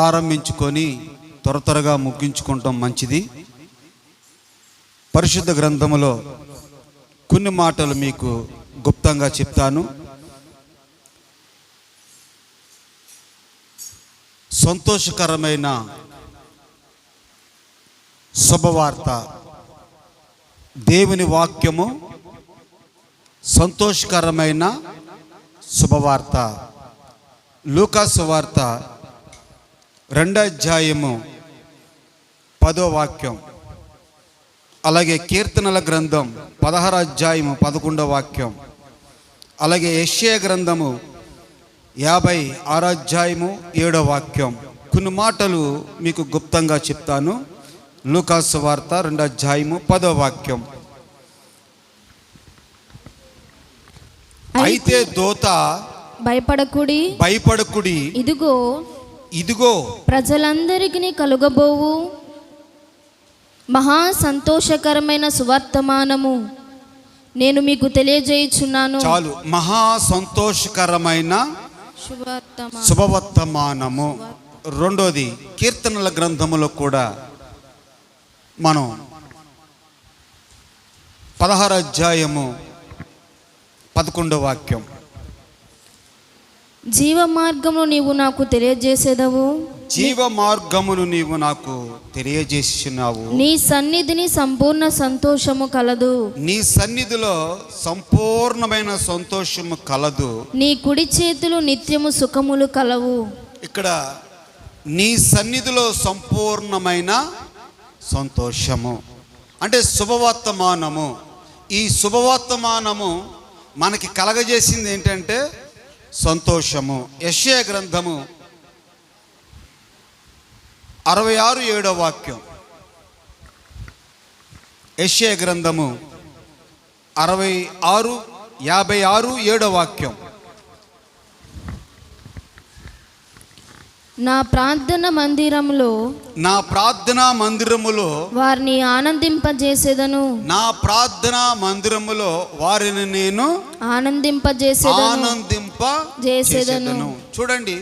ప్రారంభించుకొని త్వరగా ముగించుకుంటాం మంచిది. పరిశుద్ధ గ్రంథములో కొన్ని మాటలు మీకు గుప్తంగా చెప్తాను. సంతోషకరమైన శుభవార్త, దేవుని వాక్యము సంతోషకరమైన శుభవార్త. లూకా సువార్త 2వ అధ్యాయము 10వ వాక్యం, అలాగే కీర్తనల గ్రంథం 16వ అధ్యాయము 11వ వాక్యం, అలాగే యెషయా గ్రంథము 56వ అధ్యాయము 7వ వాక్యం. కొన్ని మాటలు మీకు గుప్తంగా చెప్తాను. లూకా సువార్త 2వ అధ్యాయము 10వ వాక్యం. అయితే దూత భయపడకుడి, ఇదిగో ప్రజలందరికీ కలుగబోవు మహా సంతోషకరమైన సువర్తమానము నేను మీకు తెలియజేయుచున్నాను. చాలు, మహా సంతోషకరమైన శుభవర్తమానము. రెండోది, కీర్తనల గ్రంథములో కూడా మనం 16వ అధ్యాయము 11వ వాక్యం. జీవ మార్గమును నీవు నాకు తెలియజేసేదవు, జీవ మార్గమును నీవు నాకు తెలియజేసినావు. నీ సన్నిధిని సంపూర్ణ సంతోషము కలదు, నీ సన్నిధిలో సంపూర్ణమైన సంతోషము కలదు. నీ కుడి చేతులు నిత్యము సుఖములు కలవు. ఇక్కడ నీ సన్నిధిలో సంపూర్ణమైన సంతోషము అంటే శుభవర్తమానము. ఈ శుభవర్తమానము మనకి కలగజేసింది ఏంటంటే సంతోషము. యెషయా గ్రంథము 66:7వ వాక్యం. యెషయా గ్రంథము 56:7వ వాక్యం. నా ప్రార్థన మందిరములో వారిని ఆనందింపజేసేదను, నా ప్రార్థనా మందిరములో వారిని నేను ఆనందింపజేసేదను. చూడండి,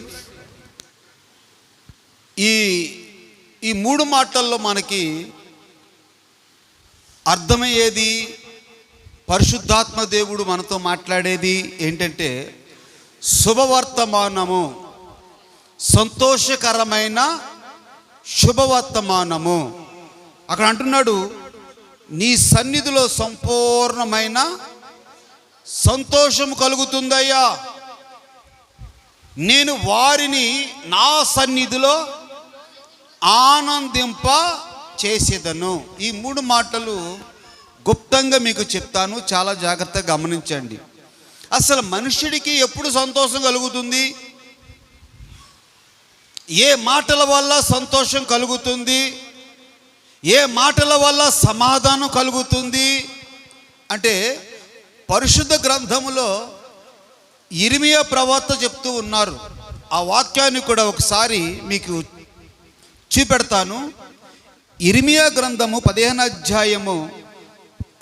ఈ మూడు మాటల్లో మనకి అర్థమయ్యేది, పరిశుద్ధాత్మ దేవుడు మనతో మాట్లాడేది ఏంటంటే శుభవర్తమానము, సంతోషకరమైన శుభవర్తమానము. అక్కడ అంటున్నాడు, నీ సన్నిధిలో సంపూర్ణమైన సంతోషము కలుగుతుందయ్యా, నేను వారిని నా సన్నిధిలో ఆనందింప చేసేదను. ఈ మూడు మాటలు గుప్తంగా మీకు చెప్తాను, చాలా జాగ్రత్తగా గమనించండి. అసలు మనుషుడికి ఎప్పుడు సంతోషం కలుగుతుంది? ఏ మాటల వల్ల సంతోషం కలుగుతుంది? ఏ మాటల వల్ల సమాధానం కలుగుతుంది అంటే, పరిశుద్ధ గ్రంథములో యిర్మీయా ప్రవక్త చెప్తూ ఉన్నారు. ఆ వాక్యాన్ని కూడా ఒకసారి మీకు చూపెడతాను. యిర్మీయా గ్రంథము 15వ అధ్యాయము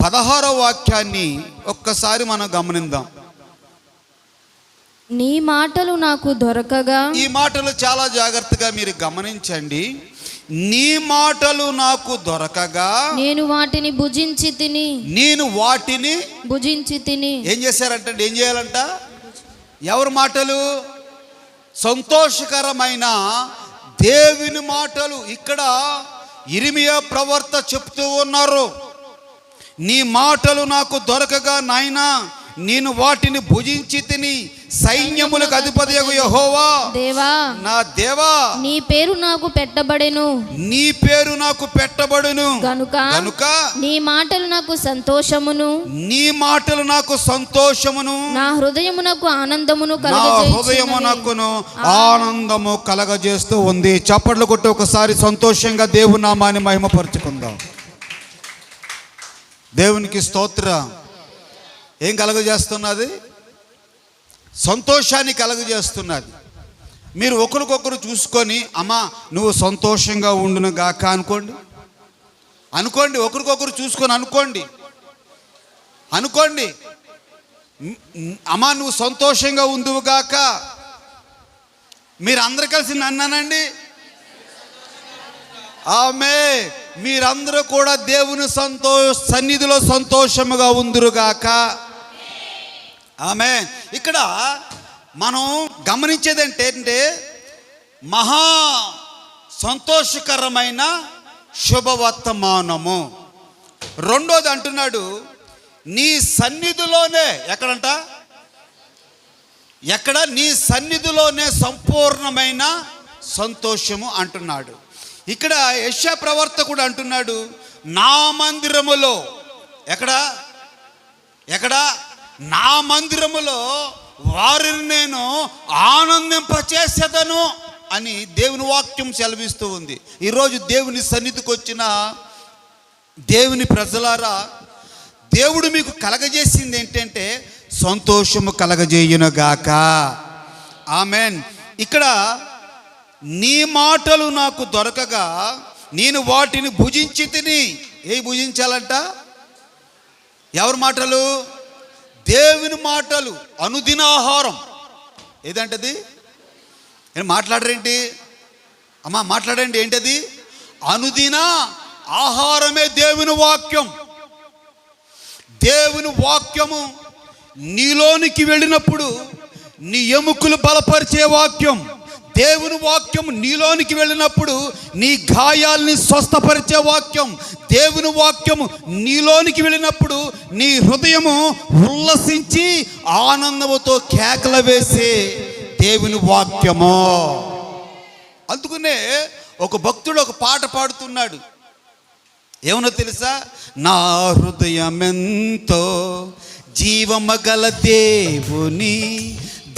16వ వాక్యాన్ని ఒక్కసారి మనం గమనిద్దాం. నీ మాటలు నాకు దొరకగా, ఈ మాటలు చాలా జాగ్రత్తగా మీరు గమనించండి. నీ మాటలు నాకు దొరకగా నేను వాటిని భుజించి తిని. ఏం చేశారంటే, ఏం చేయాలంట? ఎవరి మాటలు? సంతోషకరమైన దేవుని మాటలు. ఇక్కడ యిర్మీయా ప్రవక్త చెప్తూ ఉన్నారు, నీ మాటలు నాకు దొరకగా నాయనా నేను వాటిని భుజించి తిని, సైన్యములకు అధిపతియగు యెహోవా దేవా, నా దేవా, నీ పేరు నాకు పెట్టబడును గనుక నీ మాటలు నాకు సంతోషమును నా హృదయమునకు ఆనందము కలగజేస్తూ ఉంది. చప్పట్లు కొట్టి ఒకసారి సంతోషంగా దేవుని నామాన్ని మహిమపరుచుకుందాం. దేవునికి స్తోత్రం. ఏం కలుగజేస్తున్నది? సంతోషాన్ని కలుగజేస్తున్నది. మీరు ఒకరికొకరు చూసుకొని, అమ్మా నువ్వు సంతోషంగా ఉండును గాక అనుకోండి. ఒకరికొకరు చూసుకొని అనుకోండి, అమ్మా నువ్వు సంతోషంగా ఉందువు గాక. మీరు అందరు కలిసి నన్ను అనండి, ఆమె మీరందరూ కూడా దేవుని సన్నిధిలో సంతోషముగా ఉందురుగాక. ఆమె ఇక్కడ మనం గమనించేది ఏంటంటే మహా సంతోషకరమైన శుభవర్తమానము. రెండోది అంటున్నాడు నీ సన్నిధిలోనే ఎక్కడ నీ సన్నిధిలోనే సంపూర్ణమైన సంతోషము అంటున్నాడు. ఇక్కడ యెషయా ప్రవర్తకుడు అంటున్నాడు నా మందిరములో ఎక్కడ నా మందిరములో వారిని నేను ఆనందింపచేసేదను అని దేవుని వాక్యం సెలవిస్తూ ఉంది. ఈరోజు దేవుని సన్నిధికి వచ్చిన దేవుని ప్రజలారా, దేవుడు మీకు కలగజేసింది ఏంటంటే సంతోషము కలగజేయునుగాక. ఆమెన్. ఇక్కడ నీ మాటలు నాకు దొరకగా నేను వాటిని భుజించి తిని. భుజించాలంట? ఎవరి మాటలు? దేవుని మాటలు, అనుదిన ఆహారం. ఏదంటది? మాట్లాడరేంటి అమ్మా? మాట్లాడండి. ఏంటది? అనుదిన ఆహారమే దేవుని వాక్యం. దేవుని వాక్యము నీలోనికి వెళ్ళినప్పుడు నీ ఎముకలు బలపరిచే వాక్యం. దేవుని వాక్యం నీలోనికి వెళ్ళినప్పుడు నీ గాయాల్ని స్వస్థపరిచే వాక్యం. దేవుని వాక్యము నీలోనికి వెళ్ళినప్పుడు నీ హృదయము ఉల్లసించి ఆనందముతో కేకలు వేసే దేవుని వాక్యము. అందుకనే ఒక భక్తుడు ఒక పాట పాడుతున్నాడు. ఏమన్నా తెలుసా? నా హృదయమెంతో జీవమగల దేవుని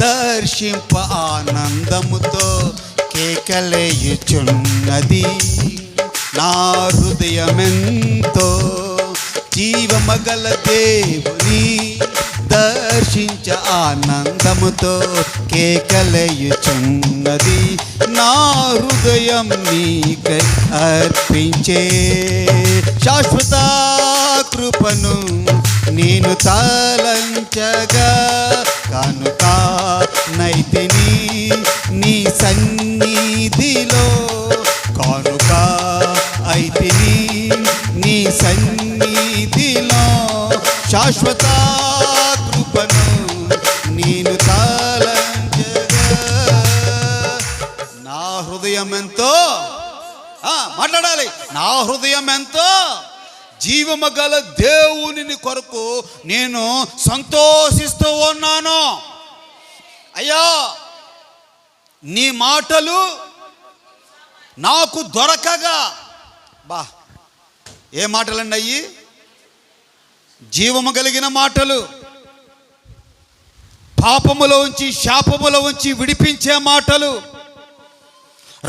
దర్శింప ఆనందముతో కేకలేయుచున్నది. నా హృదయమెంతో జీవమగల దేవుని దర్శించ ఆనందముతో కేకలేయుచున్నది. నా హృదయం నీకై అర్పించే శాశ్వత కృపను నేను తలంచగా కనుక నైతిని నీ సన్నిధిలో. కనుక అయితిని నీ సన్నిధిలో శాశ్వత కృపను నేను తలంచగా. నా హృదయం ఎంతో మాట్లాడాలి. నా హృదయం ఎంతో జీవమగల దేవుని కొరకు నేను సంతోషిస్తూ ఉన్నాను. అయ్యా నీ మాటలు నాకు దొరకగా. ఏ మాటలండి అయ్యి? జీవము కలిగిన మాటలు, పాపములో ఉంచి శాపములో ఉంచి విడిపించే మాటలు,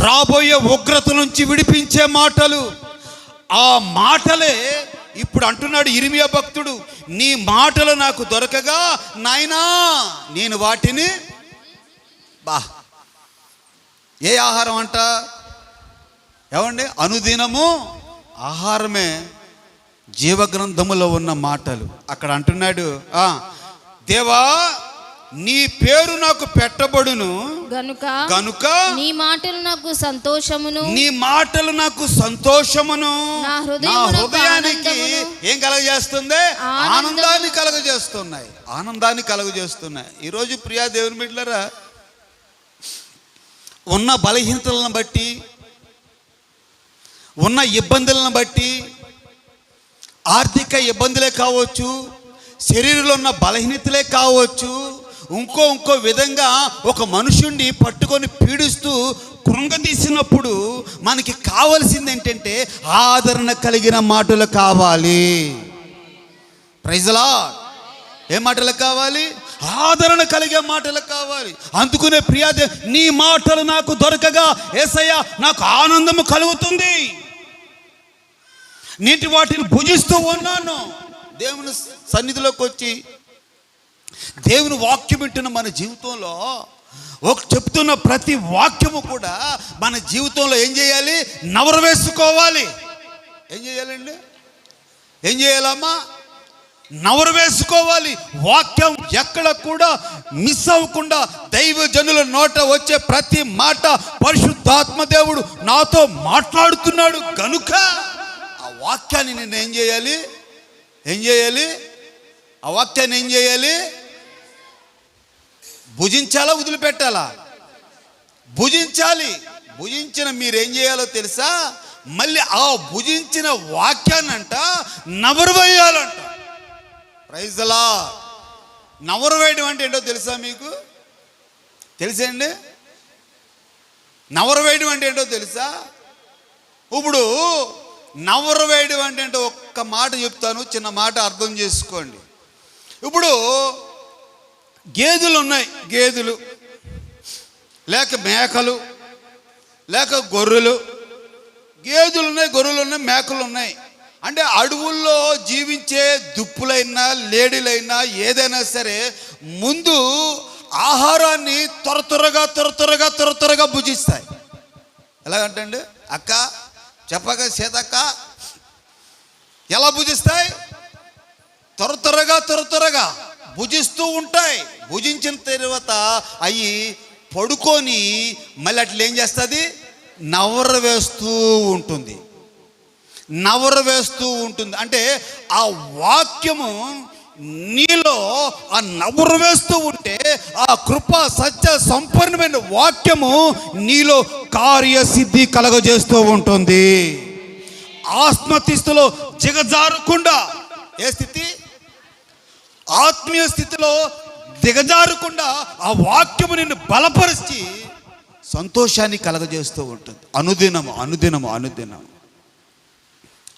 రాబోయే ఉగ్రత నుంచి విడిపించే మాటలు. ఆ మాటలే ఇప్పుడు అంటున్నాడు ఇర్మియా భక్తుడు, నీ మాటలు నాకు దొరకగా నాయనా నేను వాటిని. ఏ ఆహారం అంట? ఏమండి? అనుదినము ఆహారమే జీవగ్రంథములో ఉన్న మాటలు. అక్కడ అంటున్నాడు దేవా నీ పేరు నాకు పెట్టబడును గనుక నీ మాటలు నాకు సంతోషమును. నీ మాటలు నాకు సంతోషమును. నా హృదయానికి ఏం కలగజేస్తుంది? ఆనందాన్ని కలగజేస్తున్నాయి. ఆనందాన్ని కలగజేస్తున్నాయి. ఈరోజు ప్రియా దేవుని బిడ్డలారా, ఉన్న బలహీనతలను బట్టి, ఉన్న ఇబ్బందులను బట్టి, ఆర్థిక ఇబ్బందులే కావచ్చు, శరీరంలో ఉన్న బలహీనతలే కావచ్చు, ఇంకో విధంగా ఒక మనుషుణ్ణి పట్టుకొని పీడిస్తూ కృంగదీసినప్పుడు మనకి కావలసింది ఏంటంటే ఆదరణ కలిగిన మాటలు కావాలి. Praise the lord. ఏ మాటలు కావాలి? ఆదరణ కలిగే మాటలు కావాలి. అందుకునే ప్రియా నీ మాటలు నాకు దొరకగా యేసయ్య నాకు ఆనందము కలుగుతుంది. నీటి వాటిని భుజిస్తూ ఉన్నాను. దేవుని సన్నిధిలోకి వచ్చి దేవుని వాక్యం వింటున్న మన జీవితంలో చెప్తున్న ప్రతి వాక్యము కూడా మన జీవితంలో ఏం చేయాలి? నవరవేసుకోవాలి. ఏం చేయాలండి? ఏం చేయాలమ్మా? నవరు వేసుకోవాలి. వాక్యం ఎక్కడ కూడా మిస్ అవ్వకుండా దైవజనుల నోట వచ్చే ప్రతి మాట పరిశుద్ధాత్మ దేవుడు నాతో మాట్లాడుతున్నాడు గనుక ఆ వాక్యాన్ని నేను ఏం చేయాలి? ఆ వాక్యాన్ని ఏం చేయాలి? భుజించాలా, వదిలిపెట్టాలా? భుజించాలి. భుజించిన మీరేం చేయాలో తెలుసా? మళ్ళీ ఆ భుజించిన వాక్యాన్నంట నవరు వేయాలంట. Praise the Lord. నవరు వేయడం అంటే ఏంటో తెలుసా మీకు? తెలుసండి? నవరు వేయడం అంటే ఏంటో తెలుసా? ఇప్పుడు నవరు వేయడం అంటే ఒక్క మాట చెప్తాను, చిన్న మాట అర్థం చేసుకోండి. ఇప్పుడు గేదెలు ఉన్నాయి, గేదెలు లేక మేకలు లేక గొర్రెలు. గేదెలు ఉన్నాయి, గొర్రెలు ఉన్నాయి, మేకలు ఉన్నాయి. అంటే అడవుల్లో జీవించే దుప్పులైనా లేడీలైనా ఏదైనా సరే ముందు ఆహారాన్ని త్వరగా భుజిస్తాయి. ఎలాగంటండి అక్క చెప్పక సీతక్క, ఎలా భుజిస్తాయి? త్వరగా భుజిస్తూ ఉంటాయి. భుజించిన తర్వాత అవి పడుకొని మళ్ళీ అట్లా ఏం చేస్తుంది? నవర వేస్తూ ఉంటుంది. అంటే ఆ వాక్యము నీలో ఆ నవ్వురు వేస్తూ ఉంటే ఆ కృప సత్య సంపూర్ణమైన వాక్యము నీలో కార్యసిద్ధి కలగజేస్తూ ఉంటుంది. ఆత్మస్థితిలో దిగజారకుండా, ఏ స్థితి? ఆత్మీయ స్థితిలో దిగజారకుండా ఆ వాక్యము నిన్ను బలపరిచి సంతోషాన్ని కలగజేస్తూ ఉంటుంది. అనుదినము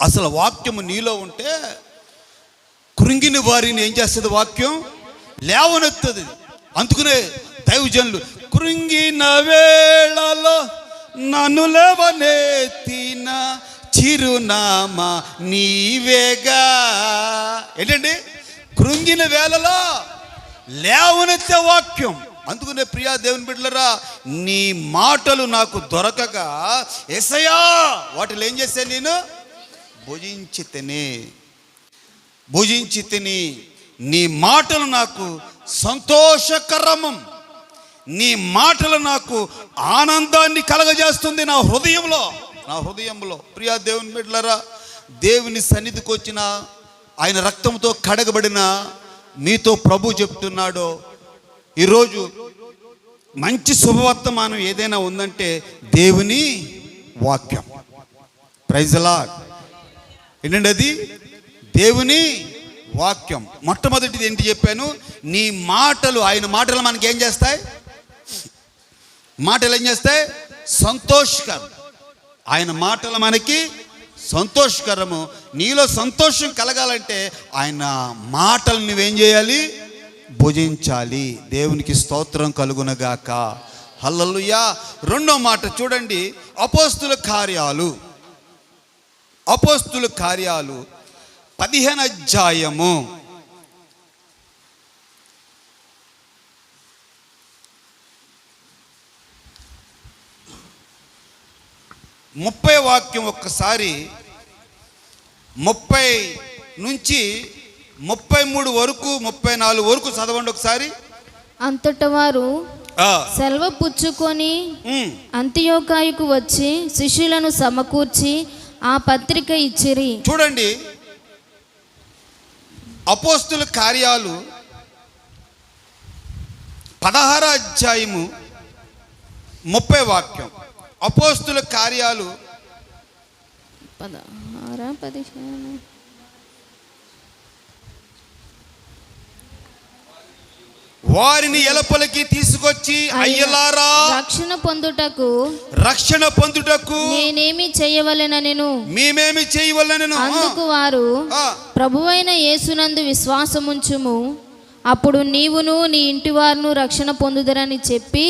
అసలు వాక్యము నీలో ఉంటే కృంగిన వారిని ఏం చేస్తుంది? వాక్యం లేవనెత్తది. అందుకనే దైవజనులు కృంగిన వేళలో నన్ను లేవనెత్తిన చిరునామా నీవేగా. ఏంటండి? కృంగిన వేళలో లేవనెత్తే వాక్యం. అందుకనే ప్రియా దేవుని బిడ్డలారా, నీ మాటలు నాకు దొరకగా యేసయ్యా వాటిలో ఏం చేశాను? నేను భుజించి తిని నీ మాటలు నాకు సంతోషకరమం. నీ మాటలు నాకు ఆనందాన్ని కలగజేస్తుంది నా హృదయంలో. ప్రియా దేవుని బిడ్డలారా, దేవుని సన్నిధికి వచ్చిన ఆయన రక్తంతో కడగబడిన మీతో ప్రభు చెప్తున్నాడు, ఈరోజు మంచి శుభవర్తమానం ఏదైనా ఉందంటే దేవుని వాక్యం. Praise the lord. ఏంటండి అది? దేవుని వాక్యం. మొట్టమొదటిది ఏంటి చెప్పాను? నీ మాటలు, ఆయన మాటలు మనకి ఏం చేస్తాయి? సంతోషకరం. ఆయన మాటలు మనకి సంతోషకరము. నీలో సంతోషం కలగాలంటే ఆయన మాటలు నువ్వేం చేయాలి? భుజించాలి. దేవునికి స్తోత్రం కలుగునగాక. హల్లెలూయా. రెండో మాట చూడండి, అపోస్తుల కార్యాలు 15 అధ్యాయము 30 వాక్యం ఒక్కసారి 30 నుంచి 33 వరకు 34 వరకు చదవండి ఒకసారి. అంతట వారు సెలవు పుచ్చుకొని అంతియోకాయుకు వచ్చి శిష్యులను సమకూర్చి ఆ పత్రిక ఇచ్చిరి. చూడండి, అపోస్తుల కార్యాలు 16 అధ్యాయము 30 వాక్యం. అపోస్తుల కార్యాలు 16-15. వారిని ఎలపలికి తీసుకొచ్చి అయ్యలారా రక్షణ పొందుటకు నేనేమి చేయవలెననెను, మేమేమి చేయవలెనను. అందుకు వారు ప్రభువైన యేసునందు విశ్వాసముంచుము, అప్పుడు నీవును నీ ఇంటి వారును రక్షణ పొందుదరని చెప్పి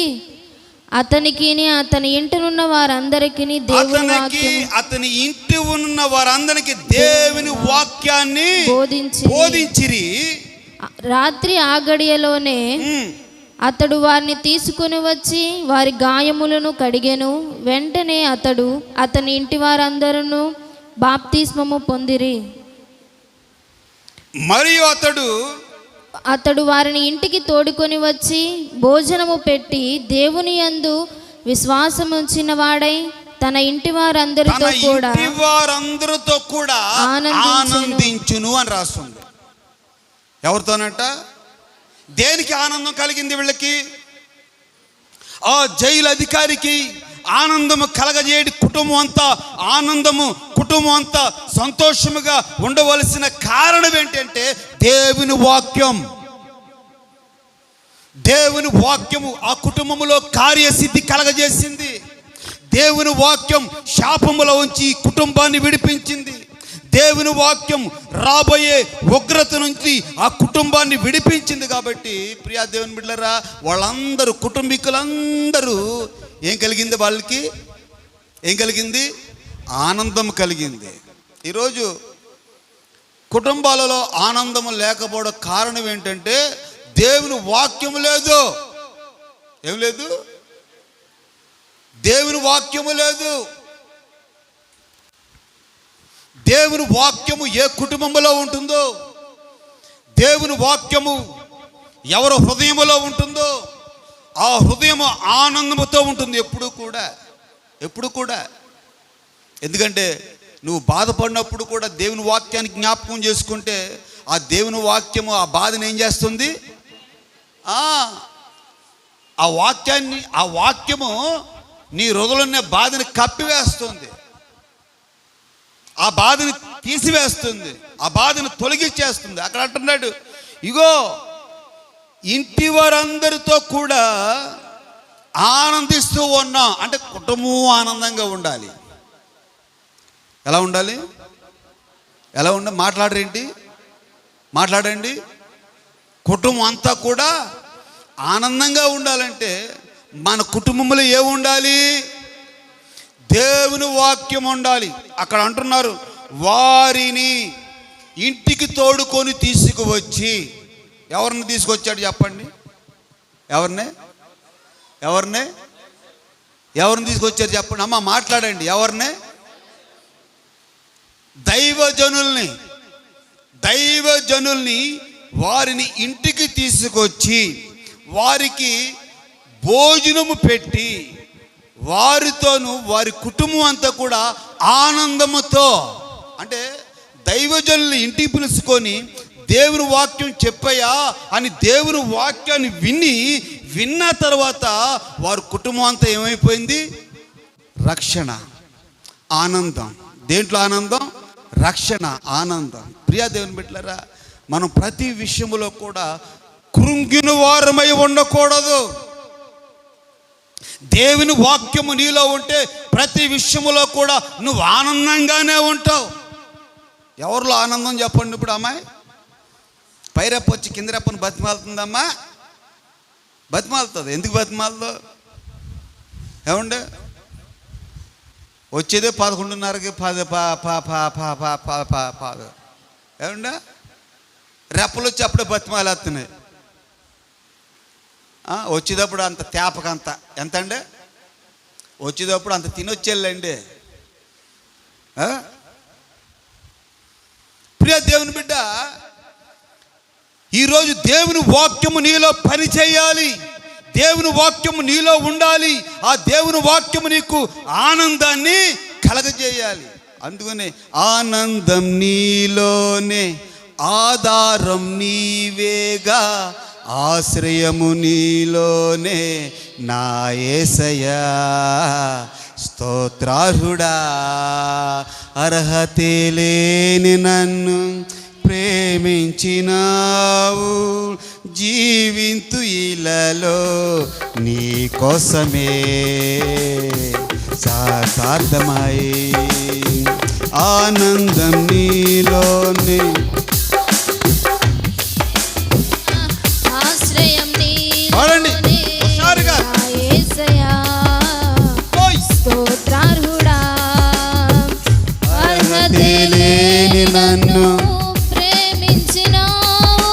అతనికి అతని ఇంటి ఉన్న వారందరికీ అతని ఇంటి ఉన్న వారందరికి దేవుని వాక్యాన్ని బోధించిరి. రాత్రి ఆ గడియలోనే అతడు వారిని తీసుకుని వచ్చి వారి గాయములను కడిగెను. వెంటనే అతడు అతని ఇంటి వారందరూ బాప్తిస్మము పొందిరి. మరియు అతడు వారిని ఇంటికి తోడుకొని వచ్చి భోజనము పెట్టి దేవుని యందు విశ్వాసముంచిన వాడై తన ఇంటి వారందరితో కూడా ఆనందించును అని రాస్తుంది. ఎవరితోనట? దేనికి ఆనందం కలిగింది వీళ్ళకి? ఆ జైలు అధికారికి ఆనందము కలగజేయడి. కుటుంబం అంతా సంతోషముగా ఉండవలసిన కారణం ఏంటంటే దేవుని వాక్యము ఆ కుటుంబములో కార్యసిద్ధి కలగజేసింది. దేవుని వాక్యం శాపములో ఉంచి కుటుంబాన్ని విడిపించింది. దేవుని వాక్యం రాబోయే ఉగ్రత నుంచి ఆ కుటుంబాన్ని విడిపించింది. కాబట్టి ప్రియా దేవుని బిడ్డలారా, వాళ్ళందరూ కుటుంబీకులందరూ ఏం కలిగింది? వాళ్ళకి ఏం కలిగింది? ఆనందం కలిగింది. ఈరోజు కుటుంబాలలో ఆనందం లేకపోవడం కారణం ఏంటంటే దేవుని వాక్యము లేదు. ఏం లేదు? దేవుని వాక్యము లేదు. దేవుని వాక్యము ఏ కుటుంబంలో ఉంటుందో, దేవుని వాక్యము ఎవరి హృదయములో ఉంటుందో ఆ హృదయము ఆనందముతో ఉంటుంది ఎప్పుడు కూడా. ఎందుకంటే నువ్వు బాధపడినప్పుడు కూడా దేవుని వాక్యాన్ని జ్ఞాపకం చేసుకుంటే ఆ దేవుని వాక్యము ఆ బాధను ఏం చేస్తుంది? ఆ వాక్యము నీ హృదయంలో బాధని కప్పివేస్తుంది, ఆ బాధని తీసివేస్తుంది, ఆ బాధను తొలగించేస్తుంది. అక్కడ అంటున్నాడు, ఇగో ఇంటి వారందరితో కూడా ఆనందిస్తూ ఉన్నా. అంటే కుటుంబం ఆనందంగా ఉండాలి. ఎలా ఉండాలి? మాట్లాడండి. కుటుంబం అంతా కూడా ఆనందంగా ఉండాలంటే మన కుటుంబంలో ఏముండాలి? దేవుని వాక్యం ఉండాలి. అక్కడ అంటున్నారు, వారిని ఇంటికి తోడుకొని తీసుకువచ్చి. ఎవరిని తీసుకొచ్చాడు చెప్పండి? ఎవరిని తీసుకొచ్చారు చెప్పండి అమ్మ, మాట్లాడండి. ఎవరిని? దైవజనుల్ని వారిని ఇంటికి తీసుకొచ్చి వారికి భోజనము పెట్టి వారితోనూ వారి కుటుంబం అంతా కూడా ఆనందముతో, అంటే దైవజనుల్ని ఇంటికి పిలుచుకొని దేవుని వాక్యం చెప్పయ్యా అని దేవుని వాక్యాన్ని విన్న తర్వాత వారి కుటుంబం అంతా ఏమైపోయింది? రక్షణ, ఆనందం. దేంట్లో ఆనందం? రక్షణ, ఆనందం. ప్రియా దేవుని బిడ్డలారా, మనం ప్రతి విషయంలో కూడా కృంగిన వారమై ఉండకూడదు. దేవుని వాక్యము నీలో ఉంటే ప్రతి విషయంలో కూడా నువ్వు ఆనందంగానే ఉంటావు. ఎవరిలో ఆనందం చెప్పండి? ఇప్పుడు అమ్మాయి పైరెప్ప వచ్చి కింద రెప్పని బతిమాలుతుందమ్మా, బతిమాలుతుంది. ఎందుకు బతిమాలదు? ఏమండి, వచ్చేదే 11:30కి 10 ఏమండి, రెప్పలు వచ్చి అప్పుడే బతిమాలేస్తున్నాయి. వచ్చేటప్పుడు అంత తేపకంత ఎంత అండి? వచ్చేటప్పుడు అంత తినొచ్చేళ్ళండి. ప్రియ దేవుని బిడ్డ, ఈరోజు దేవుని వాక్యము నీలో పని చేయాలి. దేవుని వాక్యము నీలో ఉండాలి. ఆ దేవుని వాక్యము నీకు ఆనందాన్ని కలగజేయాలి. అందుకనే ఆనందం నీలోనే, ఆధారం నీవేగా, ఆశ్రయము నీలోనే నా యేసయ్యా. స్తోత్రార్హుడా, అర్హతే లేని నన్ను ప్రేమించినావు. జీవింతు ఇలలో నీ కోసమే సార్థమై. ఆనందం నీలోనే, ఆశ్రయం పాడండి హుషారుగా. యేసయ్యా స్తోత్రార్హుడా, అర్హతే లేని నన్ను ప్రేమించినావు.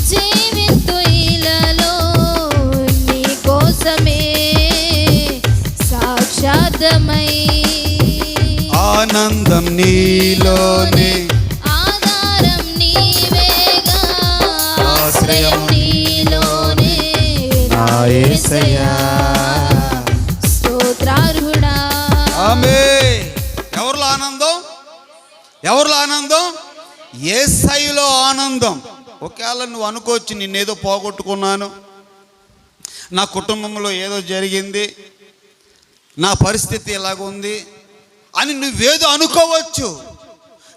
జీవింతు ఇలలో నీ కోసమే సాక్షాత్మై. ఆనందం నీలోనే, ఆధారం నీవేగా, యేసయ్యా. స్తోత్రార్హుడా. ఆమేన్. ఎవరిలో ఆనందం? ఎవరిలో ఆనందం? యేసయ్యలో ఆనందం. ఒకవేళ నువ్వు అనుకోవచ్చు, నిన్నేదో పోగొట్టుకున్నాను, నా కుటుంబంలో ఏదో జరిగింది, నా పరిస్థితి ఎలాగుంది అని నువ్వేదో అనుకోవచ్చు.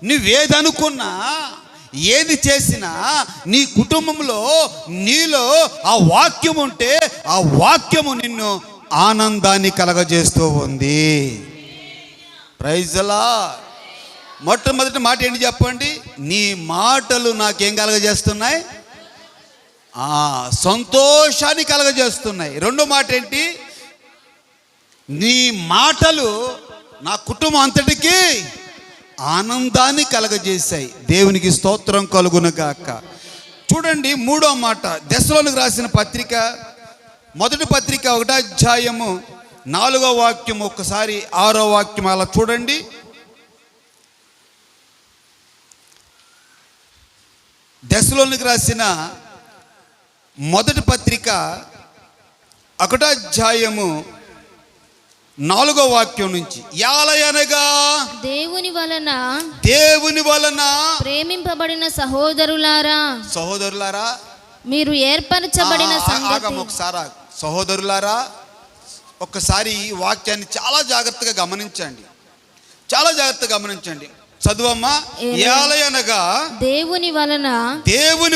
నువ్వేది అనుకున్నా, ఏది చేసినా నీ కుటుంబంలో నీలో ఆ వాక్యం ఉంటే ఆ వాక్యము నిన్ను ఆనందాన్ని కలగజేస్తూ ఉంది. Praise the lord. మొట్టమొదటి మాట ఏంటి చెప్పండి? నీ మాటలు నాకేం కలగజేస్తున్నాయి? సంతోషాన్ని కలగజేస్తున్నాయి. రెండో మాట ఏంటి? నీ మాటలు నా కుటుంబం అంతటికి ఆనందాన్ని కలగజేశాయి. దేవునికి స్తోత్రం కలుగునుగాక. చూడండి మూడో మాట, దెస్సలోనికి రాసిన పత్రిక, మొదటి పత్రిక 1వ అధ్యాయము 4వ వాక్యం, ఒక్కసారి 6వ వాక్యం అలా చూడండి. దెస్సలోనికి రాసిన మొదటి పత్రిక 1వ అధ్యాయము 4వ వాక్యం నుంచి, యాలయనగా దేవుని వలన ప్రేమింపబడిన సహోదరులారా, సహోదరులారా, మీరు ఏర్పరచబడిన సంగతి. ఒకసారి సహోదరులారా, ఒక్కసారి ఈ వాక్యాన్ని చాలా జాగ్రత్తగా గమనించండి, చాలా జాగ్రత్తగా గమనించండి. చదువమ్మా. యాలయనగా దేవుని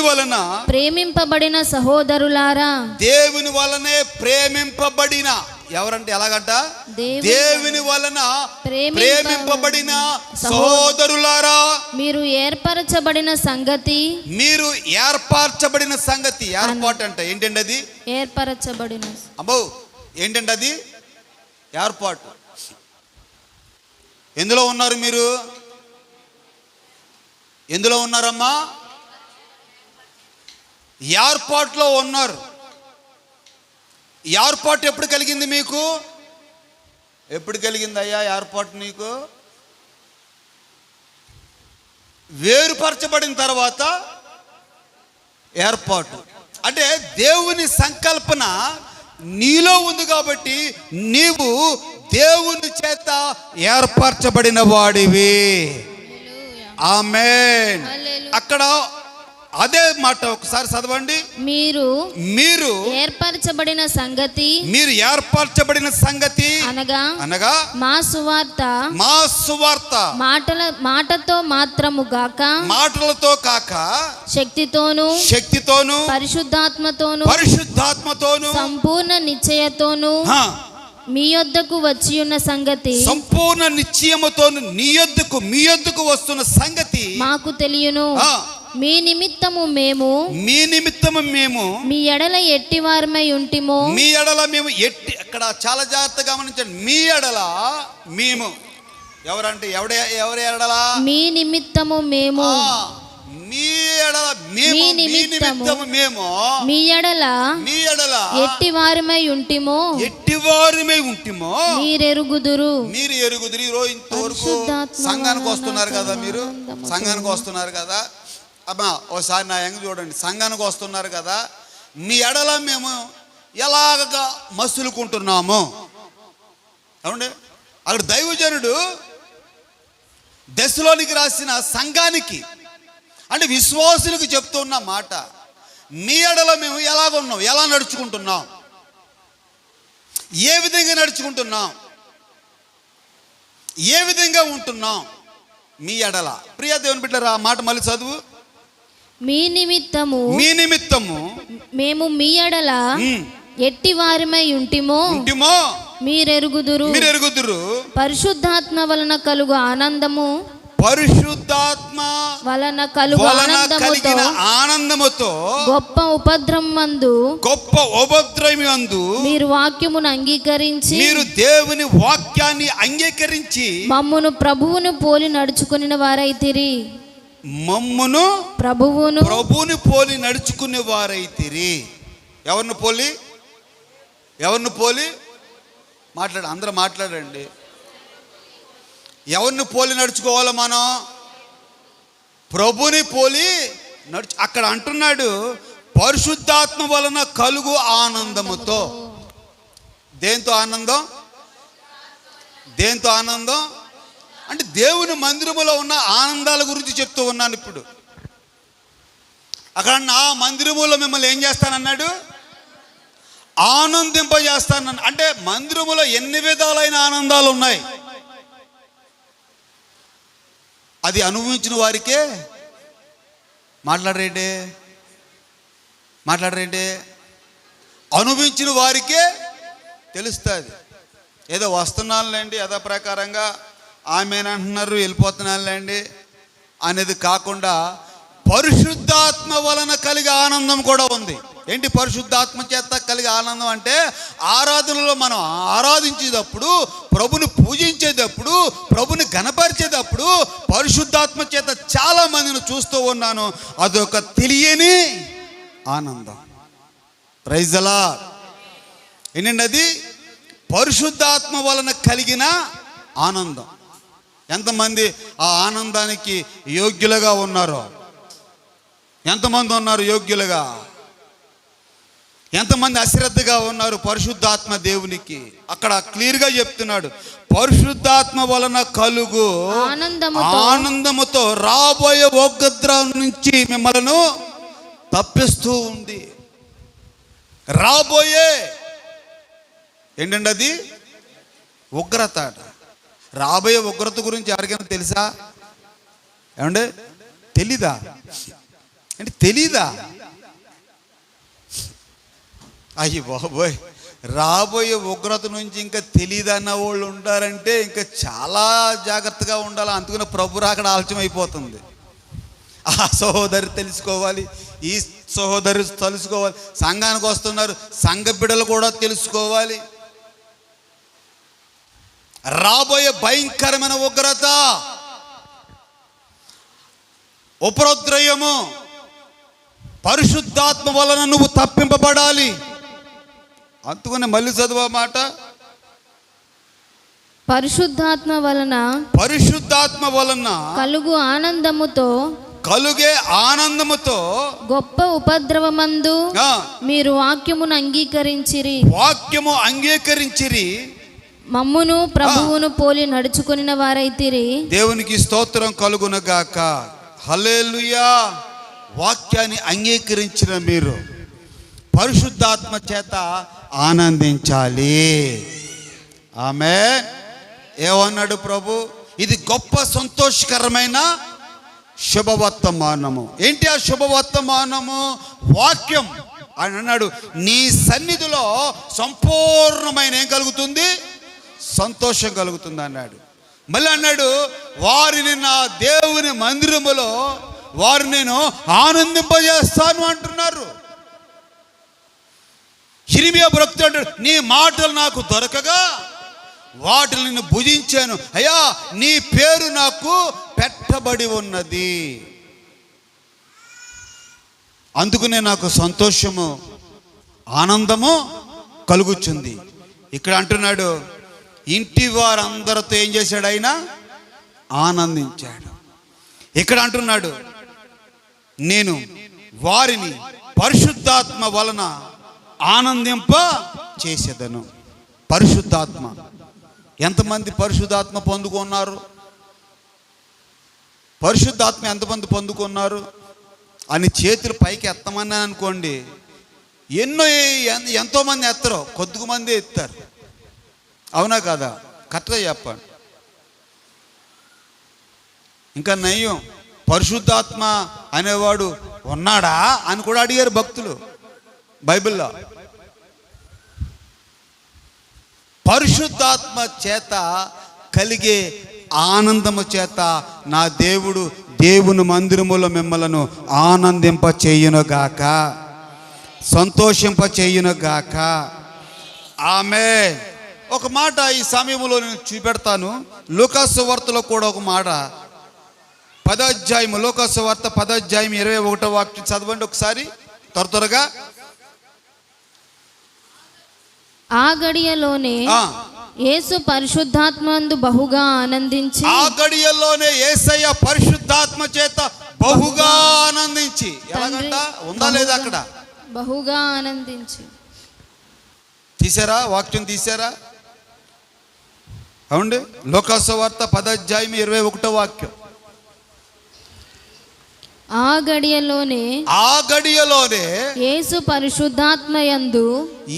వలన ప్రేమింపబడిన సహోదరులారా. దేవుని వలనే ప్రేమింపబడిన, ఎవరంటే ఎలాగంట? దేవుని వలన ప్రేమింపబడిన సహోదరులారా, మీరు ఏర్పరచబడిన సంగతి. మీరు ఏర్పరచబడిన సంగతి. ఏర్పాటు అంటే ఏంటండి? అది ఏర్పరచబడిన. అబ్బో, ఏంటండి అది? ఏర్పాటు. ఎందులో ఉన్నారు మీరు? ఎందులో ఉన్నారమ్మా? ఏర్పాటులో ఉన్నారు. ఏర్పాటు ఎప్పుడు కలిగింది మీకు? ఎప్పుడు కలిగింది అయ్యా ఏర్పాటు నీకు? వేరుపరచబడిన తర్వాత ఏర్పాటు. అంటే దేవుని సంకల్పన నీలో ఉంది కాబట్టి నీవు దేవుని చేత ఏర్పరచబడిన వాడివి. ఆమేన్. అక్కడ అదే మాట ఒకసారి చదవండి. మీరు ఏర్పరచబడిన సంగతి. మీరు ఏర్పరచబడిన సంగతి అనగా మా సువార్త మాటతో మాత్రము గాక, మాటలతో కాక, శక్తితోను పరిశుద్ధాత్మతోను సంపూర్ణ నిశ్చయతోను మీ యొద్దకు వచ్చి ఉన్న సంగతి. సంపూర్ణ నిశ్చయముతో మీ యొద్దకు వస్తున్న సంగతి మాకు తెలియను. మీ నిమిత్తము మేము మీ ఎడల ఎట్టివారమై ఉంటిమో. మీ ఎడల మేము అక్కడ చాలా జాగ్రత్తగా గమనించండి. మీ ఎడల మేము ఎవరంటే ఎవరి ఎడల? మీ నిమిత్తము మేము. మీ ఎడల మేము మీ ఎడల ఎట్టివారమై ఉంటిమో. మీరెరుగుదురు. ఈరోజు ఇంతవరకు సంఘానికి వస్తున్నారు కదా, మీరు సంఘానికి వస్తున్నారు కదా అమ్మా, ఒకసారి నా యంగ్ చూడండి. సంఘానికి వస్తున్నారు కదా, మీ ఎడల మేము ఎలాగ మసులుకుంటున్నాము. అవునండి. అక్కడ దైవజనుడు దెస్సలోనికి రాసిన సంఘానికి, అంటే విశ్వాసులకు చెప్తున్న మాట, మీ ఎడల మేము ఎలాగున్నాం, ఎలా నడుచుకుంటున్నాం, ఏ విధంగా నడుచుకుంటున్నాం, ఏ విధంగా ఉంటున్నాం మీ ఎడల. ప్రియ దేవుని బిడ్డలారా, ఆ మాట మళ్ళీ చదువు. మీ నిమిత్తము మేము మీ ఎడల ఎట్టివారమై ఉంటిమో మీరెరుగుదురు. పరిశుద్ధాత్మ వలన కలుగు ఆనందము. పరిశుద్ధాత్మ వలన కలుగు ఆనందముతో గొప్ప ఉపద్రవమందు మీరు వాక్యమును అంగీకరించి, మీరు దేవుని వాక్యాన్ని అంగీకరించి మమ్మును ప్రభువును పోలి నడుచుకుని వారైతిరి. ప్రభువుని పోలి నడుచుకునే వారైతిరి. ఎవరిని పోలి అందరూ మాట్లాడండి. ఎవరిని పోలి నడుచుకోవాలి మనం? ప్రభుని పోలి అక్కడ అంటున్నాడు, పరిశుద్ధాత్మ వలన కలుగు ఆనందముతో. దేంతో ఆనందం? దేంతో ఆనందం అంటే దేవుని మందిరములో ఉన్న ఆనందాల గురించి చెప్తూ ఉన్నాను. ఇప్పుడు అక్కడ నా మందిరములో మిమ్మల్ని ఏం చేస్తానన్నాడు? ఆనందింపజేస్తాను. అంటే మందిరములో ఎన్ని విధాలైన ఆనందాలు ఉన్నాయి. అది అనుభవించిన వారికే మాట్లాడరేంటి అనుభవించిన వారికే తెలుస్తుంది. ఏదో వస్తున్నానులేండి యథా ప్రకారంగా ఆమెనంటున్నారు వెళ్ళిపోతున్నానులేండి అనేది కాకుండా పరిశుద్ధాత్మ వలన కలిగే ఆనందం కూడా ఉంది. ఏంటి పరిశుద్ధాత్మ చేత కలిగే ఆనందం అంటే ఆరాధనలో మనం ఆరాధించేటప్పుడు, ప్రభుని పూజించేటప్పుడు, ప్రభుని గణపరిచేటప్పుడు పరిశుద్ధాత్మ చేత చాలా మందిని చూస్తూ ఉన్నాను. అదొక తెలియని ఆనందం. Praise the lord. ఏంటండి అది? పరిశుద్ధాత్మ వలన కలిగిన ఆనందం. ఎంతమంది ఆ ఆనందానికి యోగ్యులుగా ఉన్నారో? ఎంతమంది ఉన్నారు యోగ్యులుగా? ఎంతమంది అశ్రద్ధగా ఉన్నారు పరిశుద్ధాత్మ దేవునికి? అక్కడ క్లియర్గా చెప్తున్నాడు, పరిశుద్ధాత్మ వలన కలుగు ఆనందముతో రాబోయే ఉగ్రత నుంచి మిమ్మల్ని తప్పిస్తూ ఉంది. రాబోయే ఏంటండి అది? ఉగ్రత. రాబోయే ఉగ్రత గురించి ఎవరికైనా తెలుసా? ఏమండి తెలీదా? అంటే తెలీదా? అయ్యి బాబోయ్, రాబోయే ఉగ్రత నుంచి ఇంకా తెలియదన్న వాళ్ళు ఉంటారంటే ఇంకా చాలా జాగ్రత్తగా ఉండాలి. అందుకని ప్రభు రాకడ ఆలస్యం అయిపోతుంది. ఆ సహోదరి తెలుసుకోవాలి, ఈ సహోదరు తెలుసుకోవాలి, సంఘానికి వస్తున్నారు సంఘ బిడ్డలు కూడా తెలుసుకోవాలి. రాబోయే భయంకరమైన ఉగ్రత, ఉపద్రవము, పరిశుద్ధాత్మ వలన నువ్వు తప్పింపబడాలి. అందుకనే మళ్ళీ చదువు మాట, పరిశుద్ధాత్మ వలన కలుగు ఆనందముతో గొప్ప ఉపద్రవమందు మీరు వాక్యము అంగీకరించిరి, మమ్మును ప్రభువును పోలి నడుచుకొనిన వారైతిరి. దేవునికి స్తోత్రం కలుగునగాక. హల్లెలూయా. వాక్యాన్ని అంగీకరించిన మీరు పరిశుద్ధాత్మ చేత ఆనందించాలి. ఆమేన్. ఏమన్నాడు ప్రభు? ఇది గొప్ప సంతోషకరమైన శుభవర్తమానము. ఏంటి ఆ శుభవర్తమానము? వాక్యం. ఆయన అన్నాడు, నీ సన్నిధిలో సంపూర్ణమైన ఏం కలుగుతుంది? సంతోషం కలుగుతుంది అన్నాడు. మళ్ళీ అన్నాడు, వారిని నా దేవుని మందిరములో వారిని నేను ఆనందింపజేస్తాను అంటున్నారు. యిర్మీయా భక్తుడు అంటాడు, నీ మాటలు నాకు దొరకగా వాటిని నేను భుజించాను అయ్యా, నీ పేరు నాకు పెట్టబడి ఉన్నది, అందుకనే నాకు సంతోషము ఆనందము కలుగుచుంది. ఇక్కడ అంటున్నాడు, ఇంటి వారందరితో ఏం చేశాడు? ఆయన ఆనందించాడు. ఇక్కడ అంటున్నాడు, నేను వారిని పరిశుద్ధాత్మ వలన ఆనందింప చేసేదను. పరిశుద్ధాత్మ. ఎంతమంది పరిశుద్ధాత్మ పొందుకున్నారు? పరిశుద్ధాత్మ ఎంతమంది పొందుకున్నారు అని చేతులు పైకి ఎత్తమని అనుకోండి, ఎంతోమంది ఎత్తరు, కొద్దిగా మంది ఎత్తారు. అవునా కాదా? కరెక్ట్గా చెప్పండి. ఇంకా నయ్యం, పరిశుద్ధాత్మ అనేవాడు ఉన్నాడా అని కూడా అడిగారు భక్తులు బైబిల్లో. పరిశుద్ధాత్మ చేత కలిగే ఆనందము చేత నా దేవుడు దేవుని మందిరములో మిమ్మలను ఆనందింప చేయునుగాక, సంతోషింప చేయునుగాక. ఆమేన్. ఒక మాట ఈ సమయంలో నేను చూపెడతాను. లూకా సువార్తలో కూడా ఒక మాట, 10వ అధ్యాయము, లూకా సువార్త 10వ అధ్యాయం 21వ వాక్యం చదవండి ఒకసారి త్వరగా. ఆ గడియలోనే యేసు పరిశుద్ధాత్మందు బహుగా ఆనందించి, ఆ గడియలోనే యేసయ్య పరిశుద్ధాత్మ చేత బహుగా ఆనందించి, ఎలాగంట ఉందా లేదా అక్కడ? బహుగా ఆనందించి. తీసారా? వాక్యం తీసారా? అవునండి. లోకాసు వార్త 10వ అధ్యాయం 21వ వాక్యం. ఆ గడియలోనే యేసు పరిశుద్ధాత్మయందు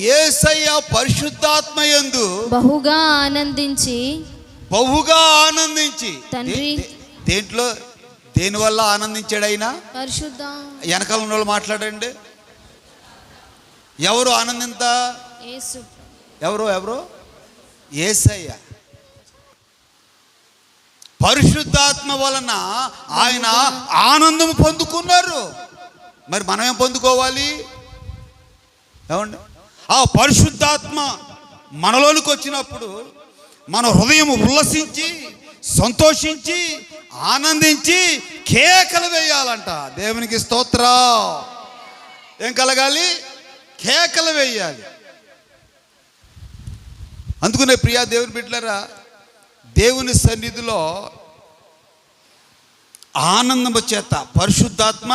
యేసయ్య పరిశుద్ధాత్మయందు బహుగా ఆనందించి తండ్రి. దేంట్లో దేనివల్ల ఆనందించాడు ఆయన? పరిశుద్ధ. వెనకాల ఉన్న వాళ్ళు మాట్లాడండి. ఎవరు ఆనందింత? యేసు. ఎవరు? యేసయ్య. పరిశుద్ధాత్మ వలన ఆయన ఆనందం పొందుకున్నారు. మరి మనమేం పొందుకోవాలి? ఏమండి? ఆ పరిశుద్ధాత్మ మనలోనికి వచ్చినప్పుడు మన హృదయం ఉల్లసించి, సంతోషించి, ఆనందించి కేకలు వేయాలంట. దేవునికి స్తోత్రం. ఏం కలగాలి? కేకలు వేయాలి. అందుకనే ప్రియా దేవుని బిడ్డలారా, దేవుని సన్నిధిలో ఆనందము చేత, పరిశుద్ధాత్మ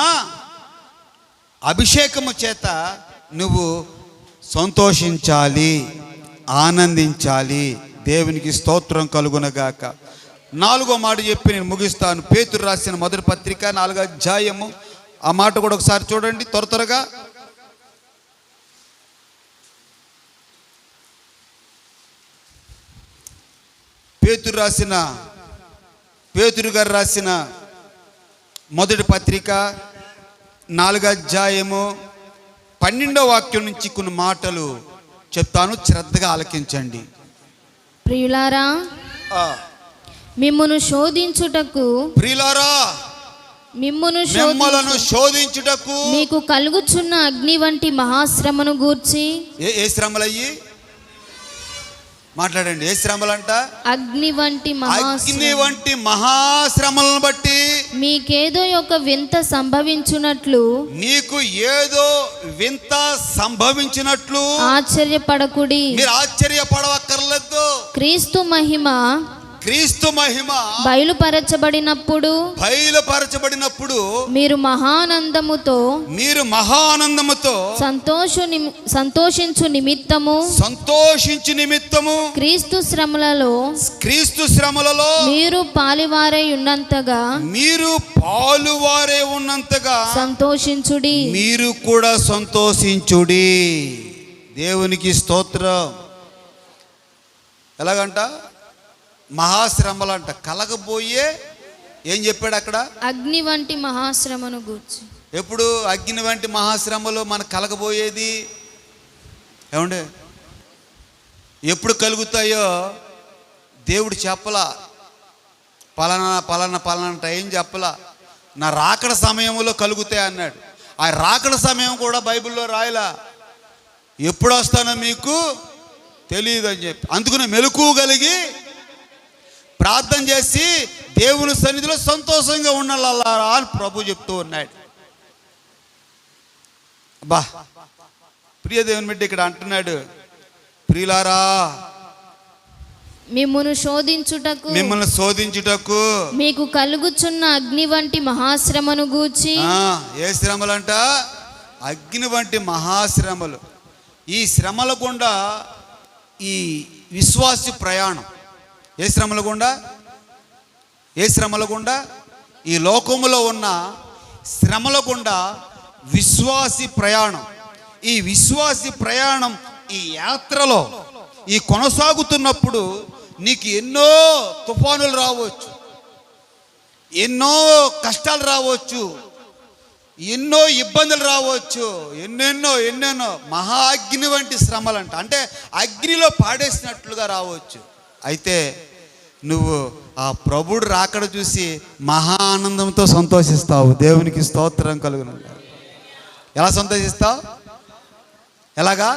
అభిషేకము చేత నువ్వు సంతోషించాలి, ఆనందించాలి. దేవునికి స్తోత్రం కలుగునగాక. 4వ మాట చెప్పి నేను ముగిస్తాను. పేతురు రాసిన మొదటి పత్రిక 4వ అధ్యాయము. ఆ మాట కూడా ఒకసారి చూడండి త్వరగా. పేతురు గారు రాసిన మొదటి పత్రిక 4వ అధ్యాయము 12వ వాక్యం నుంచి కొన్ని మాటలు చెప్తాను, శ్రద్ధగా ఆలకించండి. ప్రియులారా, మిమ్మును శోధించుటకు మీకు కలుగుచున్న అగ్ని వంటి మహాశ్రమను గూర్చి. ఏ శ్రమలయ్యి? మాట్లాడండి. ఏ శ్రమలంట? అగ్ని వంటి మహాశ్రమలను బట్టి మీకేదో ఒక వింత సంభవించునట్లు, నీకు ఏదో వింత సంభవించినట్లు ఆశ్చర్యపడకుడి. మీరు ఆశ్చర్యపడవక్కర్లేదు. క్రీస్తు మహిమ బయలుపరచబడినప్పుడు మీరు మహానందముతో సంతోషించు నిమిత్తము క్రీస్తు శ్రమలలో మీరు పాలువారై ఉన్నంతగా సంతోషించుడి. మీరు కూడా సంతోషించుడి. దేవునికి స్తోత్రం. ఎలాగంట? మహాశ్రమలంట. కలగబోయే ఏం చెప్పాడు అక్కడ? అగ్ని వంటి మహాశ్రమను గూర్చి. ఎప్పుడు అగ్ని వంటి మహాశ్రమలు మనకు కలగబోయేది? ఏమండి? ఎప్పుడు కలుగుతాయో దేవుడు చెప్పలా. పలానా టైం చెప్పలా. నా రాకడ సమయంలో కలుగుతాయి అన్నాడు. ఆ రాకడ సమయం కూడా బైబిల్లో రాయలా. ఎప్పుడు వస్తానో మీకు తెలియదు అని చెప్పి. అందుకనే మెలకువగలిగి ప్రార్థన చేసి దేవుని సన్నిధిలో సంతోషంగా ఉండాలా అని ప్రభు చెప్తూ ఉన్నాడు. అబ్బా, ప్రియ దేవుని బిడ్డ ఇక్కడ అంటున్నాడు, ప్రియులారా, మిమ్మును శోధించుటకు మీకు కలుగుచున్న అగ్ని వంటి మహాశ్రమను గూర్చి. ఏ శ్రమలంట? అగ్ని వంటి మహాశ్రమలు. ఈ శ్రమల గుండా ఈ విశ్వాసి ప్రయాణం. ఏ శ్రమల గుండా? ఈ లోకములో ఉన్న శ్రమల గుండా విశ్వాసి ప్రయాణం. ఈ విశ్వాసి ప్రయాణం, ఈ యాత్రలో ఈ కొనసాగుతున్నప్పుడు నీకు ఎన్నో తుఫానులు రావచ్చు, ఎన్నో కష్టాలు రావచ్చు, ఎన్నో ఇబ్బందులు రావచ్చు, ఎన్నెన్నో మహా అగ్ని వంటి శ్రమలంట. అంటే అగ్నిలో పాడేసినట్లుగా రావచ్చు. అయితే నువ్వు ఆ ప్రభుడు రాకడ చూసి మహా ఆనందంతో సంతోషిస్తావు. దేవునికి స్తోత్రం కలుగును. ఎలా సంతోషిస్తావు? ఎలాగా?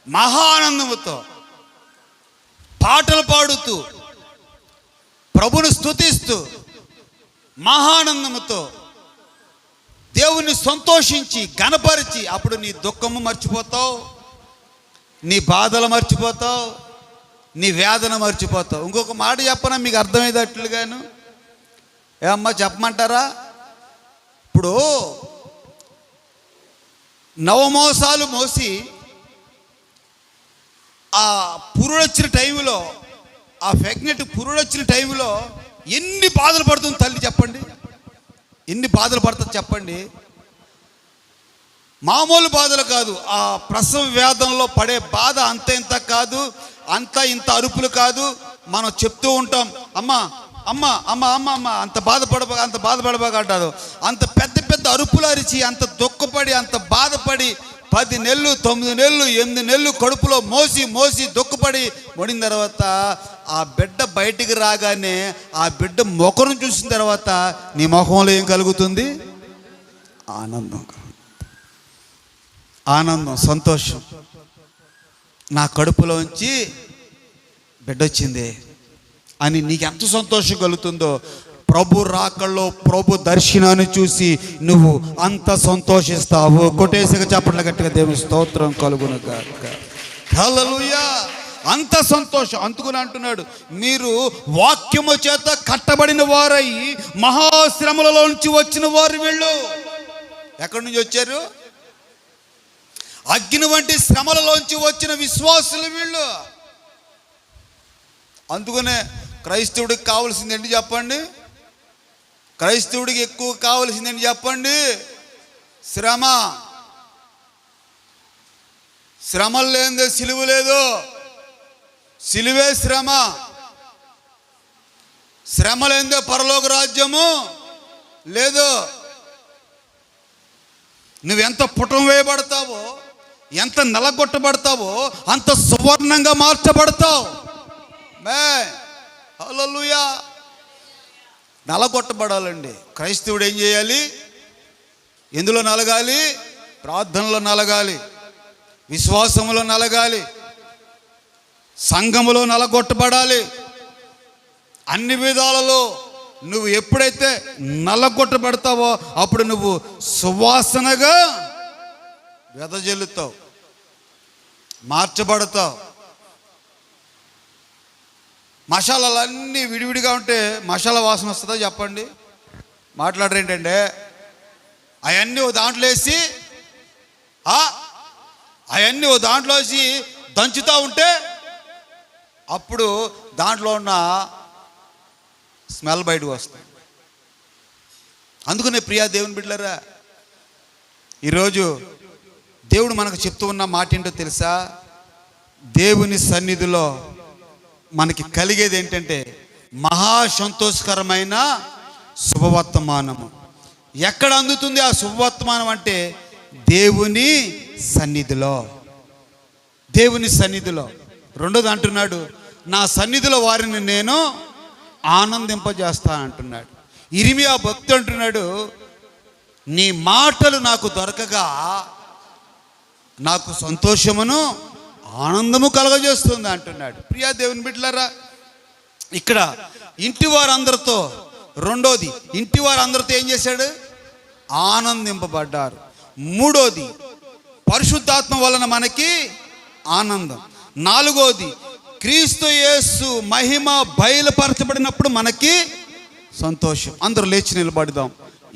మహా ఆనందముతో, పాటలు పాడుతూ, ప్రభుని స్తుతిస్తూ, మహానందముతో దేవుని సంతోషించి ఘనపరిచి, అప్పుడు నీ దుఃఖము మర్చిపోతావు, నీ బాధలు మర్చిపోతావు, నీ వేదన మర్చిపోతావు. ఇంకొక మాట చెప్పనా మీకు అర్థమయ్యేటట్లుగాను? ఏమమ్మా చెప్పమంటారా? ఇప్పుడు నవమోసాలు మోసి ఆ పురుడొచ్చిన టైంలో, ఆ ప్రెగ్నెంట్ పురుడొచ్చిన టైంలో ఎన్ని బాధలు పడుతుంది తల్లి చెప్పండి. ఎన్ని బాధలు పడుతుంది చెప్పండి. మామూలు బాధలు కాదు. ఆ ప్రసవ వేదనలో పడే బాధ అంత ఇంత కాదు, అంత ఇంత అరుపులు కాదు. మనం చెప్తూ ఉంటాం, అమ్మ అమ్మ అమ్మ అమ్మ అమ్మ అంత బాధపడబాక అంటారు. అంత పెద్ద పెద్ద అరుపులు అరిచి, అంత దుఃఖపడి, అంత బాధపడి 10 నెలలు 9 నెలలు 8 నెలలు కడుపులో మోసి మోసి దుఃఖపడి మొడిన తర్వాత ఆ బిడ్డ బయటికి రాగానే ఆ బిడ్డ ముఖం చూసిన తర్వాత నీ ముఖంలో ఏం కలుగుతుంది? ఆనందం, ఆనందం, సంతోషం. నా కడుపులోంచి బిడ్డ వచ్చింది అని నీకు ఎంత సంతోషం కలుగుతుందో, ప్రభు రాకల్లో ప్రభు దర్శనాన్ని చూసి నువ్వు అంత సంతోషిస్తావు. కొట్టేసిగా చెప్పట్ల గట్టిగా దేవుని స్తోత్రం కలుగును గాక. హల్లెలూయా. అంత సంతోషం. అందుకని అంటున్నాడు, మీరు వాక్యము చేత కట్టబడిన వారై మహాశ్రమలలో నుంచి వచ్చిన వారు వీళ్ళు. ఎక్కడి నుంచి వచ్చారు? అగ్ని వంటి శ్రమలలోంచి వచ్చిన విశ్వాసులు వీళ్ళు. అందుకనే క్రైస్తవుడికి కావాల్సింది ఏంటి చెప్పండి? క్రైస్తవుడికి ఎక్కువ కావాల్సింది ఏంటి చెప్పండి? శ్రమ. శ్రమలు లేనిదే సిలువ లేదు. సిలువే శ్రమ. శ్రమ లేనిదే పరలోక రాజ్యము లేదు. నువ్వెంత పుటం వేయబడతావో, ఎంత నలగొట్టబడతావో అంత సువర్ణంగా మార్చబడతావు. హల్లెలూయా. నలగొట్టబడాలండి. క్రైస్తవుడు ఏం చేయాలి? ఎందులో నలగాలి? ప్రార్థనలో నలగాలి, విశ్వాసములో నలగాలి, సంఘములో నలగొట్టబడాలి. అన్ని విధాలలో నువ్వు ఎప్పుడైతే నలగొట్టబడతావో అప్పుడు నువ్వు సువాసనగా వెదజల్లుతావు, మార్చబడతావు. మసాలాలన్నీ విడివిడిగా ఉంటే మసాలా వాసన వస్తుందా చెప్పండి? మాట్లాడరేంటంటే అవన్నీ ఓ దాంట్లో వేసి అవన్నీ ఓ దాంట్లో వేసి దంచుతూ ఉంటే అప్పుడు దాంట్లో ఉన్న స్మెల్ బయటకు వస్తుంది. అందుకనే ప్రియా దేవుని బిడ్డలారా, ఈరోజు దేవుడు మనకు చెప్తూ ఉన్న మాట ఏంటో తెలుసా? దేవుని సన్నిధిలో మనకి కలిగేది ఏంటంటే మహా సంతోషకరమైన శుభవర్తమానము. ఎక్కడ అందుతుంది ఆ శుభవర్తమానం అంటే దేవుని సన్నిధిలో. దేవుని సన్నిధిలో. రెండోది అంటున్నాడు, నా సన్నిధిలో వారిని నేను ఆనందింపజేస్తా అంటున్నాడు. ఇర్మియా భక్తుడు అంటున్నాడు, నీ మాటలు నాకు దొరకగా నాకు సంతోషమును ఆనందము కలగజేస్తుంది అంటున్నాడు. ప్రియా దేవుని బిడ్డలారా, ఇక్కడ ఇంటి వారందరితో, రెండోది ఇంటి వారందరితో ఏం చేశాడు? ఆనందింపబడ్డారు. మూడోది పరిశుద్ధాత్మ వలన మనకి ఆనందం. నాలుగోది క్రీస్తు యేసు మహిమ బయలుపరచబడినప్పుడు మనకి సంతోషం. అందరూ లేచి నిలబడదాం.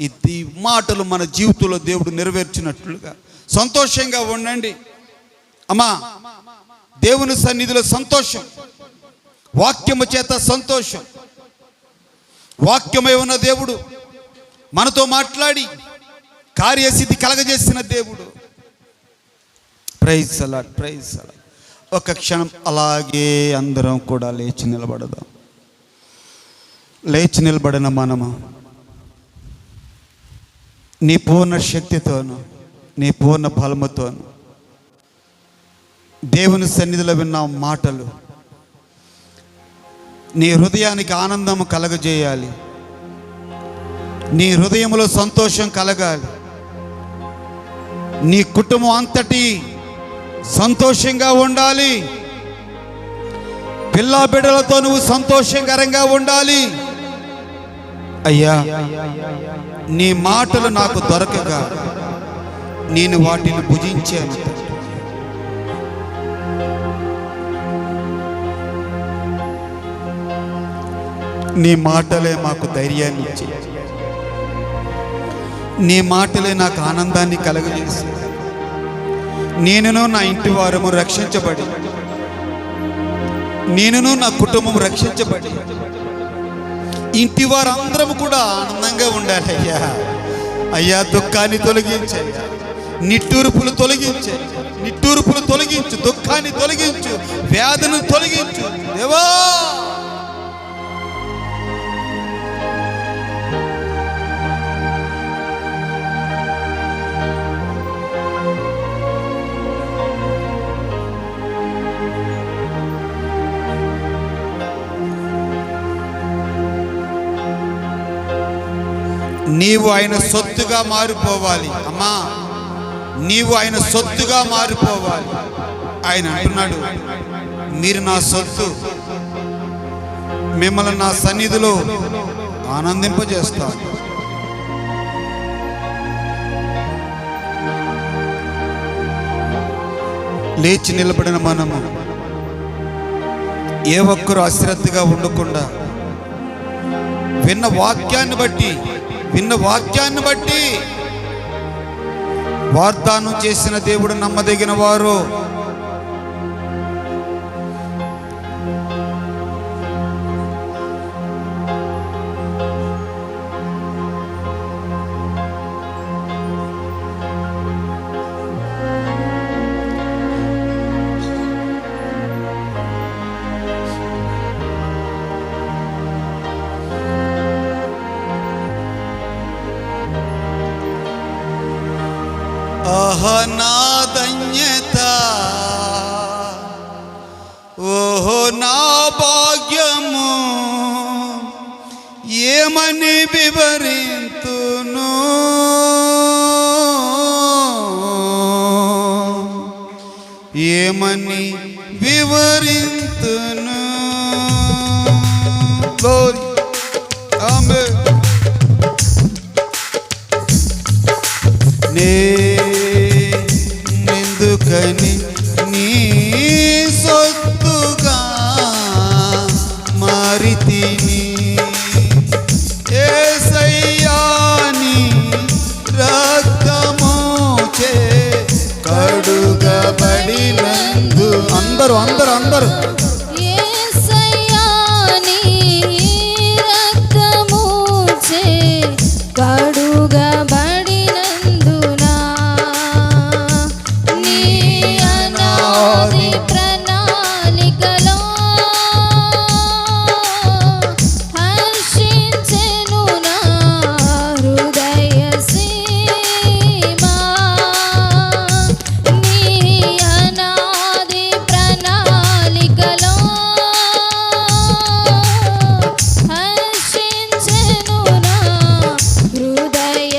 ఈ మాటలు మన జీవితంలో దేవుడు నెరవేర్చినట్లుగా సంతోషంగా ఉండండి. అమ్మా, దేవుని సన్నిధిలో సంతోషం, వాక్యము చేత సంతోషం. వాక్యమై ఉన్న దేవుడు మనతో మాట్లాడి కార్యసిద్ధి కలగజేసిన దేవుడు. Praise a lot, praise a lot. ఒక క్షణం అలాగే అందరం కూడా లేచి నిలబడదాం. లేచి నిలబడిన మనము నీ పూర్ణ శక్తితోను, నీ పూర్ణ బలముతోను దేవుని సన్నిధిలో విన్న మాటలు నీ హృదయానికి ఆనందం కలగజేయాలి. నీ హృదయంలో సంతోషం కలగాలి. నీ కుటుంబం అంతటి సంతోషంగా ఉండాలి. పిల్లా బిడ్డలతో నువ్వు సంతోషకరంగా ఉండాలి. అయ్యా, నీ మాటలు నాకు దొరకగా నేను వాటిని భుజించాను. నీ మాటలే మాకు ధైర్యాన్ని ఇచ్చి, నీ మాటలే నాకు ఆనందాన్ని కలగజేసి, నేనును నా ఇంటి వారము రక్షించబడి, నేనును నా కుటుంబం రక్షించబడి, ఇంటి వారందరం కూడా ఆనందంగా ఉండాలి అయ్యా. అయ్యా దుఃఖాన్ని తొలగించయ్యా, నిట్టూర్పులు తొలగించు, దుఃఖాన్ని తొలగించు, వ్యాధులను తొలగించు దేవా. నీవు ఆయన సొత్తుగా మారిపోవాలి అమ్మా, నీవు ఆయన సొత్తుగా మారిపోవాలి. ఆయన అంటున్నాడు, మీరు నా సొత్తు, మిమ్మల్ని నా సన్నిధిలో ఆనందింపజేస్తాను. లేచి నిలబడిన మనము ఏ ఒక్కరు అశ్రద్ధగా ఉండకుండా విన్న వాక్యాన్ని బట్టి వాగ్దానం చేసిన దేవుడు నమ్మదగిన వారు. ఆహా నా ధన్యత, ఓహో నా భాగ్యము, ఏమని వివరింతును, ఏమని వివరింతును. గ్లోరీ.